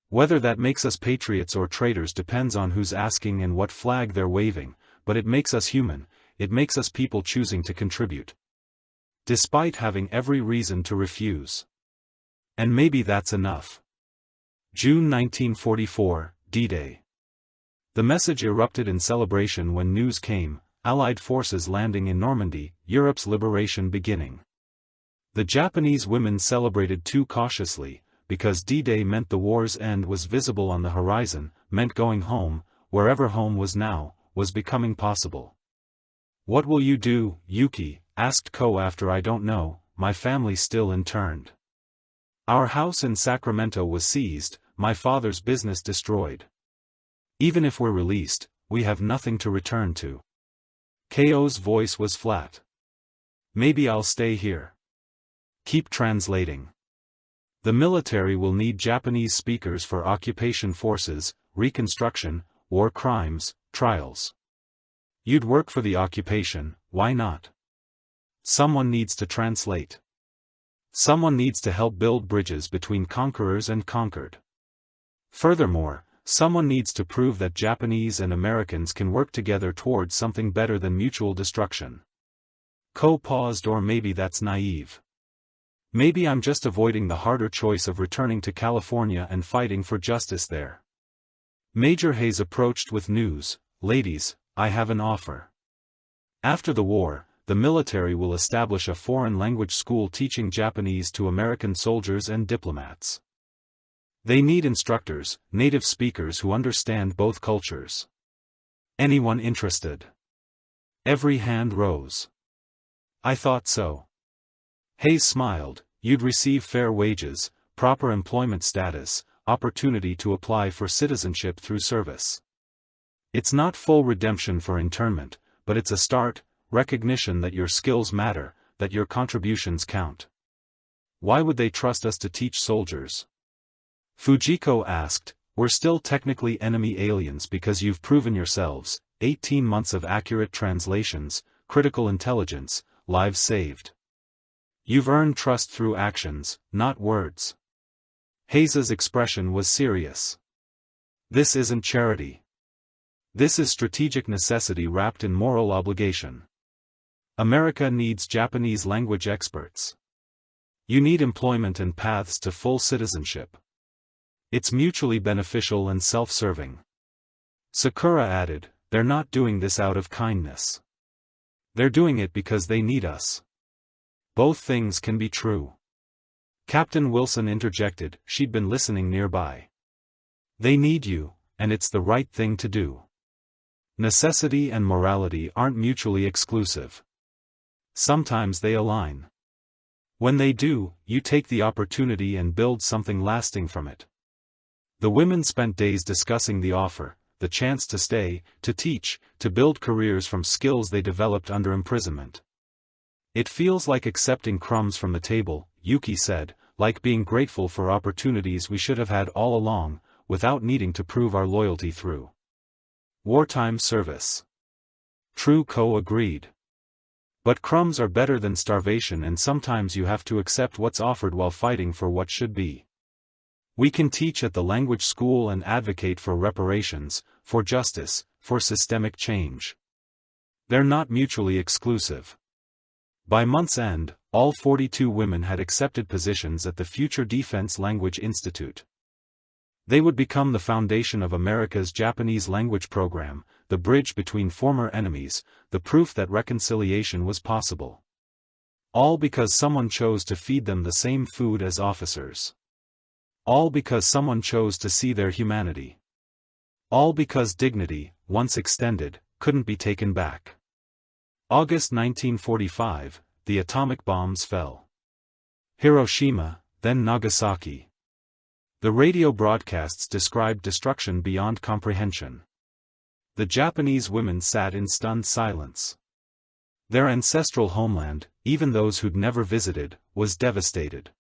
Whether that makes us patriots or traitors depends on who's asking and what flag they're waving, but it makes us human, it makes us people choosing to contribute, despite having every reason to refuse. And maybe that's enough." June 1944, D-Day. The message erupted in celebration when news came, Allied forces landing in Normandy, Europe's liberation beginning. The Japanese women celebrated too cautiously, because D-Day meant the war's end was visible on the horizon, meant going home, wherever home was now, was becoming possible. "What will you do, Yuki?" asked Ko. "After I don't know, my family's still interned. Our house in Sacramento was seized, my father's business destroyed. Even if we're released, we have nothing to return to." Ko's voice was flat. "Maybe I'll stay here. Keep translating. The military will need Japanese speakers for occupation forces, reconstruction, war crimes, trials. You'd work for the occupation, why not? Someone needs to translate. Someone needs to help build bridges between conquerors and conquered. Furthermore, someone needs to prove that Japanese and Americans can work together towards something better than mutual destruction." Ko paused. "Or maybe that's naive. Maybe I'm just avoiding the harder choice of returning to California and fighting for justice there." Major Hayes approached with news. "Ladies, I have an offer. After the war, the military will establish a foreign language school teaching Japanese to American soldiers and diplomats. They need instructors, native speakers who understand both cultures. Anyone interested?" Every hand rose. "I thought so." Hayes smiled. "You'd receive fair wages, proper employment status, opportunity to apply for citizenship through service. It's not full redemption for internment, but it's a start, recognition that your skills matter, that your contributions count. Why would they trust us to teach soldiers? Fujiko asked, we're still technically enemy aliens because you've proven yourselves, 18 months of accurate translations, critical intelligence, lives saved. You've earned trust through actions, not words. Hayes's expression was serious. This isn't charity. This is strategic necessity wrapped in moral obligation. America needs Japanese language experts. You need employment and paths to full citizenship. It's mutually beneficial and self-serving. Sakura added, they're not doing this out of kindness. They're doing it because they need us. Both things can be true. Captain Wilson interjected, she'd been listening nearby. They need you, and it's the right thing to do. Necessity and morality aren't mutually exclusive. Sometimes they align. When they do, you take the opportunity and build something lasting from it. The women spent days discussing the offer, the chance to stay, to teach, to build careers from skills they developed under imprisonment. It feels like accepting crumbs from the table, Yuki said, like being grateful for opportunities we should have had all along, without needing to prove our loyalty through wartime service. True Co agreed. But crumbs are better than starvation, and sometimes you have to accept what's offered while fighting for what should be. We can teach at the language school and advocate for reparations, for justice, for systemic change. They're not mutually exclusive. By month's end, all 42 women had accepted positions at the Future Defense Language Institute. They would become the foundation of America's Japanese language program, the bridge between former enemies, the proof that reconciliation was possible. All because someone chose to feed them the same food as officers. All because someone chose to see their humanity. All because dignity, once extended, couldn't be taken back. August 1945, the atomic bombs fell. Hiroshima, then Nagasaki. The radio broadcasts described destruction beyond comprehension. The Japanese women sat in stunned silence. Their ancestral homeland, even those who'd never visited, was devastated.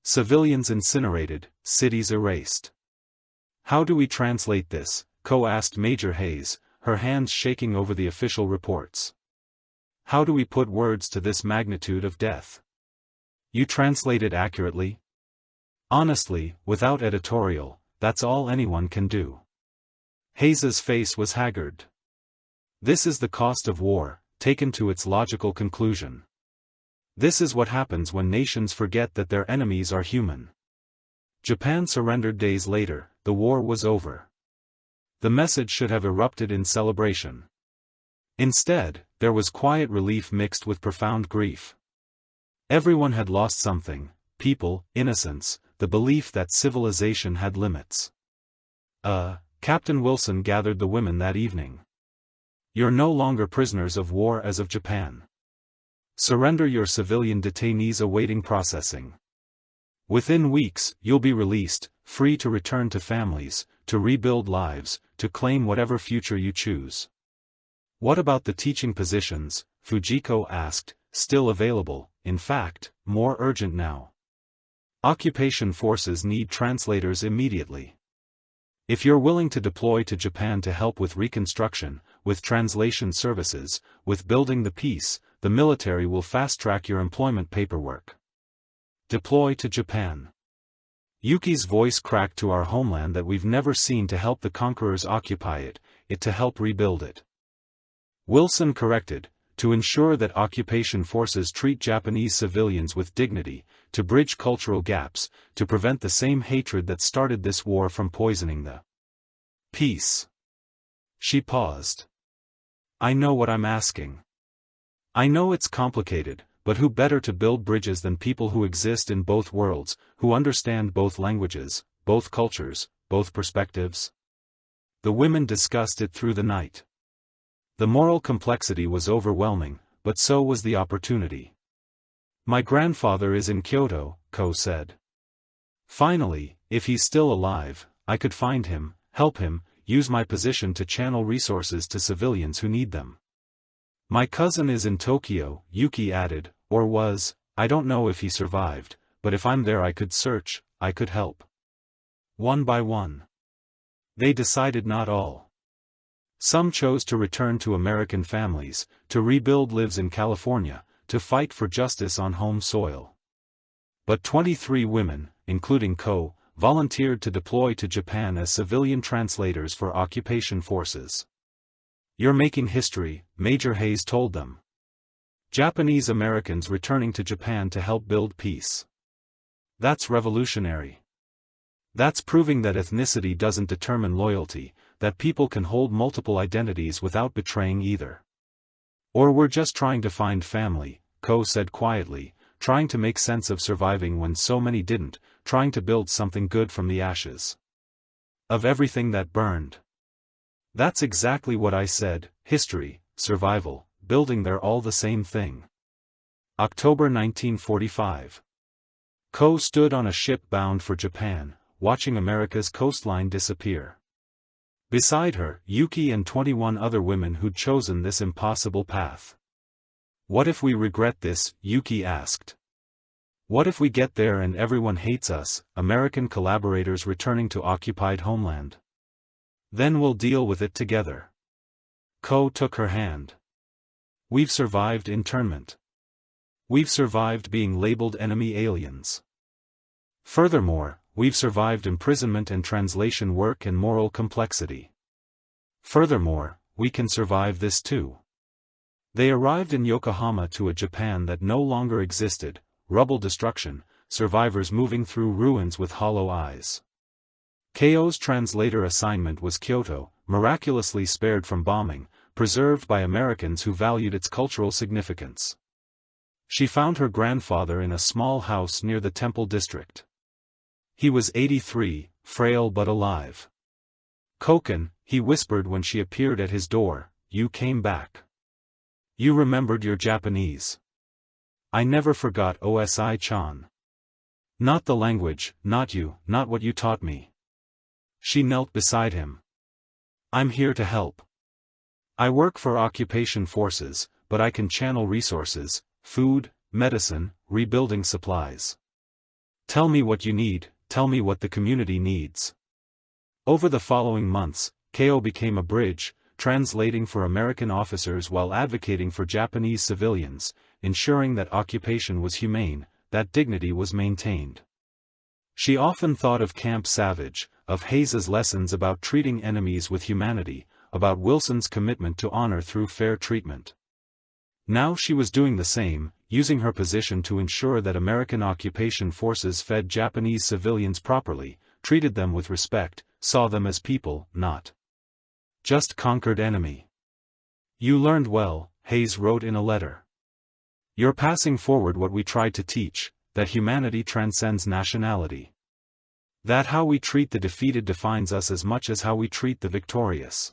Civilians incinerated, cities erased. How do we translate this? Co asked Major Hayes, her hands shaking over the official reports. How do we put words to this magnitude of death? You translate it accurately? Honestly, without editorial, that's all anyone can do. Hayes's face was haggard. This is the cost of war, taken to its logical conclusion. This is what happens when nations forget that their enemies are human. Japan surrendered days later, the war was over. The message should have erupted in celebration. Instead, there was quiet relief mixed with profound grief. Everyone had lost something: people, innocence, the belief that civilization had limits. Captain Wilson gathered the women that evening. You're no longer prisoners of war as of Japan. Surrender your civilian detainees awaiting processing. Within weeks, you'll be released, free to return to families, to rebuild lives, to claim whatever future you choose. What about the teaching positions? Fujiko asked, still available, in fact, more urgent now. Occupation forces need translators immediately. If you're willing to deploy to Japan to help with reconstruction, with translation services, with building the peace, the military will fast-track your employment paperwork. Deploy to Japan. Yuki's voice cracked to our homeland that we've never seen to help the conquerors occupy it, it to help rebuild it. Wilson corrected, to ensure that occupation forces treat Japanese civilians with dignity, to bridge cultural gaps, to prevent the same hatred that started this war from poisoning the peace. She paused. I know what I'm asking. I know it's complicated, but who better to build bridges than people who exist in both worlds, who understand both languages, both cultures, both perspectives? The women discussed it through the night. The moral complexity was overwhelming, but so was the opportunity. My grandfather is in Kyoto, Ko said. Finally, if he's still alive, I could find him, help him, use my position to channel resources to civilians who need them. My cousin is in Tokyo, Yuki added, Or was, I don't know if he survived, but if I'm there I could search, I could help. One by one. They decided not all. Some chose to return to American families, to rebuild lives in California, to fight for justice on home soil. But 23 women, including Ko, volunteered to deploy to Japan as civilian translators for occupation forces. "You're making history," Major Hayes told them. "Japanese Americans returning to Japan to help build peace. That's revolutionary. That's proving that ethnicity doesn't determine loyalty, that people can hold multiple identities without betraying either." "Or we're just trying to find family," Ko said quietly, trying to make sense of surviving when so many didn't, trying to build something good from the ashes. Of everything that burned. That's exactly what I said, history, survival, building, they're all the same thing. October 1945. Ko stood on a ship bound for Japan, watching America's coastline disappear. Beside her, Yuki and 21 other women who'd chosen this impossible path. "What if we regret this?" Yuki asked. "What if we get there and everyone hates us, American collaborators returning to occupied homeland? Then we'll deal with it together." Ko took her hand. "We've survived internment. We've survived being labeled enemy aliens. Furthermore, we've survived imprisonment and translation work and moral complexity. Furthermore, we can survive this too." They arrived in Yokohama to a Japan that no longer existed, rubble destruction, survivors moving through ruins with hollow eyes. Ko's translator assignment was Kyoto, miraculously spared from bombing, preserved by Americans who valued its cultural significance. She found her grandfather in a small house near the Temple district. He was 83, frail but alive. "Koken," he whispered when she appeared at his door, "you came back. You remembered your Japanese. I never forgot Osi-chan. Not the language, not you, not what you taught me." She knelt beside him. "I'm here to help. I work for occupation forces, but I can channel resources, food, medicine, rebuilding supplies. Tell me what you need, tell me what the community needs." Over the following months, Ko became a bridge, translating for American officers while advocating for Japanese civilians, ensuring that occupation was humane, that dignity was maintained. She often thought of Camp Savage, of Hayes's lessons about treating enemies with humanity, about Wilson's commitment to honor through fair treatment. Now she was doing the same, using her position to ensure that American occupation forces fed Japanese civilians properly, treated them with respect, saw them as people, not just conquered enemy. "You learned well," Hayes wrote in a letter. "You're passing forward what we tried to teach, that humanity transcends nationality. That how we treat the defeated defines us as much as how we treat the victorious."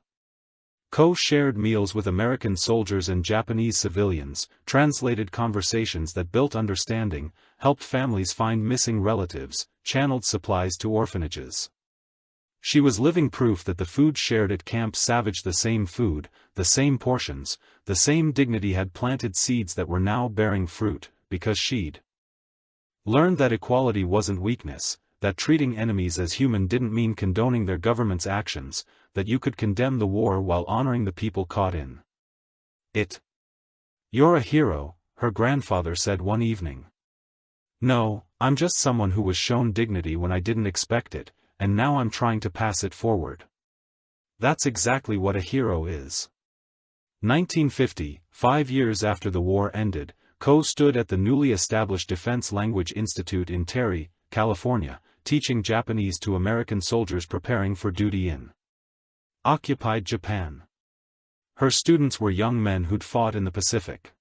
Ko shared meals with American soldiers and Japanese civilians, translated conversations that built understanding, helped families find missing relatives, channeled supplies to orphanages. She was living proof that the food shared at Camp Savage, the same food, the same portions, the same dignity, had planted seeds that were now bearing fruit, because she'd learned that equality wasn't weakness, that treating enemies as human didn't mean condoning their government's actions, that you could condemn the war while honoring the people caught in it. "You're a hero," her grandfather said one evening. "No, I'm just someone who was shown dignity when I didn't expect it, and now I'm trying to pass it forward." That's exactly what a hero is. 1950, 5 years after the war ended, Ko stood at the newly established Defense Language Institute in Terry, California, teaching Japanese to American soldiers preparing for duty in occupied Japan. Her students were young men who'd fought in the Pacific.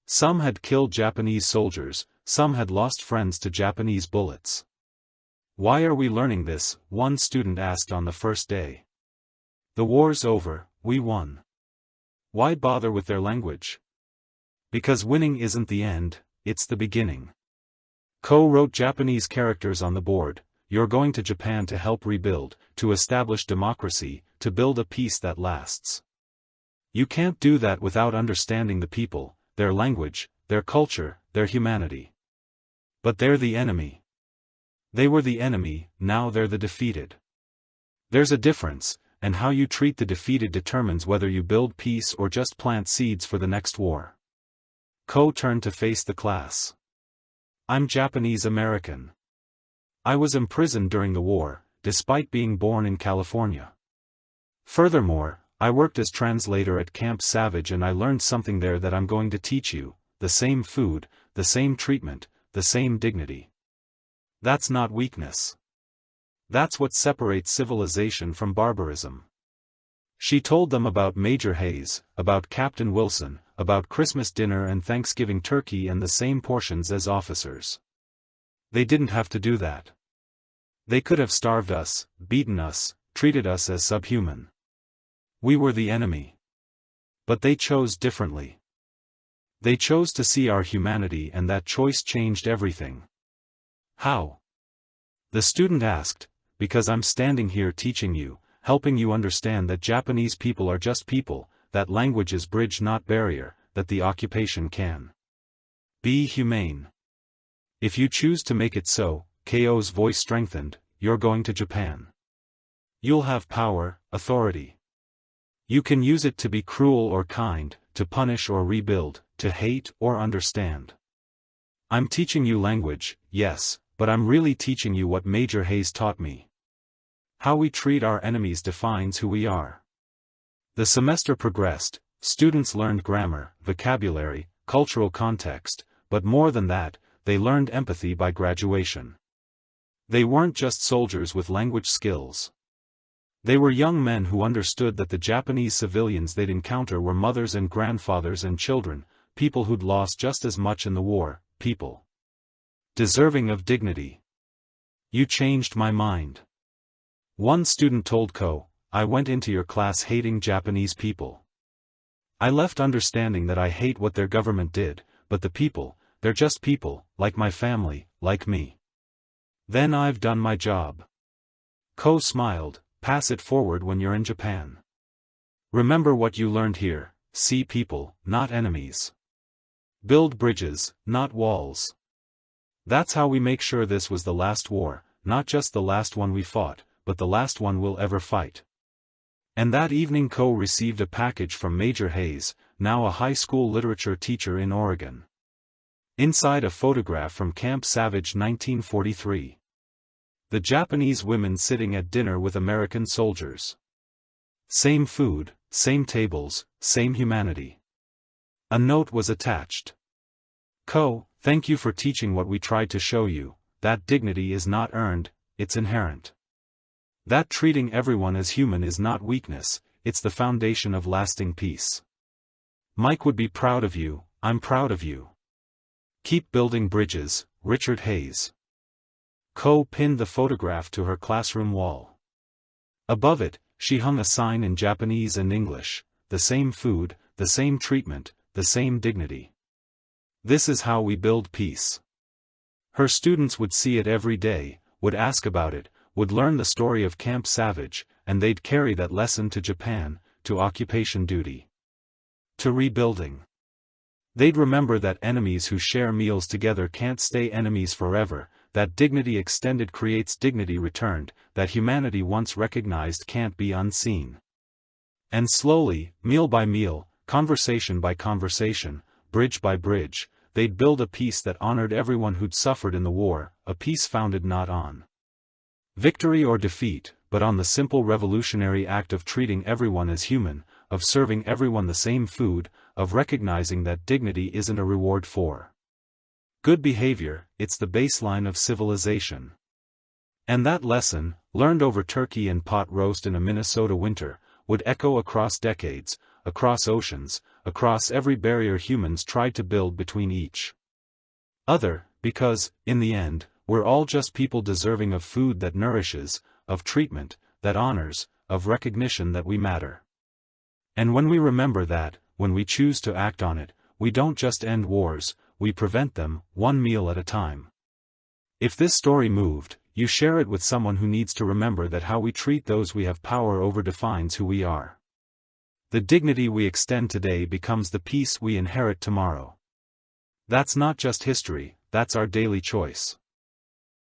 Some had killed Japanese soldiers, some had lost friends to Japanese bullets. "Why are we learning this?" one student asked on the first day. "The war's over, we won. Why bother with their language? Because winning isn't the end, it's the beginning." Ko wrote Japanese characters on the board. "You're going to Japan to help rebuild, to establish democracy, to build a peace that lasts. You can't do that without understanding the people, their language, their culture, their humanity. But they're the enemy. They were the enemy, now they're the defeated. There's a difference, and how you treat the defeated determines whether you build peace or just plant seeds for the next war. Ko turned to face the class. I'm Japanese American. I was imprisoned during the war, despite being born in California. Furthermore, I worked as translator at Camp Savage and I learned something there that I'm going to teach you: the same food, the same treatment, the same dignity. That's not weakness. That's what separates civilization from barbarism. She told them about Major Hayes, about Captain Wilson, about Christmas dinner and Thanksgiving turkey and the same portions as officers. They didn't have to do that. They could have starved us, beaten us, treated us as subhuman. We were the enemy. But they chose differently. They chose to see our humanity, and that choice changed everything. How? The student asked. Because I'm standing here teaching you, helping you understand that Japanese people are just people, that language is bridge not barrier, that the occupation can be humane. If you choose to make it so, Ko's voice strengthened, you're going to Japan. You'll have power, authority. You can use it to be cruel or kind, to punish or rebuild, to hate or understand. I'm teaching you language, yes, but I'm really teaching you what Major Hayes taught me. How we treat our enemies defines who we are. The semester progressed, students learned grammar, vocabulary, cultural context, but more than that, they learned empathy by graduation. They weren't just soldiers with language skills. They were young men who understood that the Japanese civilians they'd encounter were mothers and grandfathers and children, people who'd lost just as much in the war, people deserving of dignity. You changed my mind. One student told Ko, I went into your class hating Japanese people. I left understanding that I hate what their government did, but the people, they're just people, like my family, like me. Then I've done my job. Ko smiled, pass it forward when you're in Japan. Remember what you learned here: see people, not enemies. Build bridges, not walls. That's how we make sure this was the last war, not just the last one we fought, but the last one we'll ever fight. And that evening Ko received a package from Major Hayes, now a high school literature teacher in Oregon. Inside a photograph from Camp Savage 1943. The Japanese women sitting at dinner with American soldiers. Same food, same tables, same humanity. A note was attached. Ko, thank you for teaching what we tried to show you, that dignity is not earned, it's inherent. That treating everyone as human is not weakness, it's the foundation of lasting peace. Mike would be proud of you, I'm proud of you. Keep building bridges, Richard Hayes. Ko pinned the photograph to her classroom wall. Above it, she hung a sign in Japanese and English: the same food, the same treatment, the same dignity. This is how we build peace. Her students would see it every day, would ask about it, would learn the story of Camp Savage, and they'd carry that lesson to Japan, to occupation duty, to rebuilding. They'd remember that enemies who share meals together can't stay enemies forever, that dignity extended creates dignity returned, that humanity once recognized can't be unseen. And slowly, meal by meal, conversation by conversation, bridge by bridge, they'd build a peace that honored everyone who'd suffered in the war, a peace founded not on victory or defeat, but on the simple revolutionary act of treating everyone as human, of serving everyone the same food, of recognizing that dignity isn't a reward for good behavior, it's the baseline of civilization. And that lesson, learned over turkey and pot roast in a Minnesota winter, would echo across decades, across oceans, across every barrier humans tried to build between each other, because, in the end, we're all just people deserving of food that nourishes, of treatment that honors, of recognition that we matter. And when we remember that, when we choose to act on it, we don't just end wars, we prevent them, one meal at a time. If this story moved, you share it with someone who needs to remember that how we treat those we have power over defines who we are. The dignity we extend today becomes the peace we inherit tomorrow. That's not just history, that's our daily choice.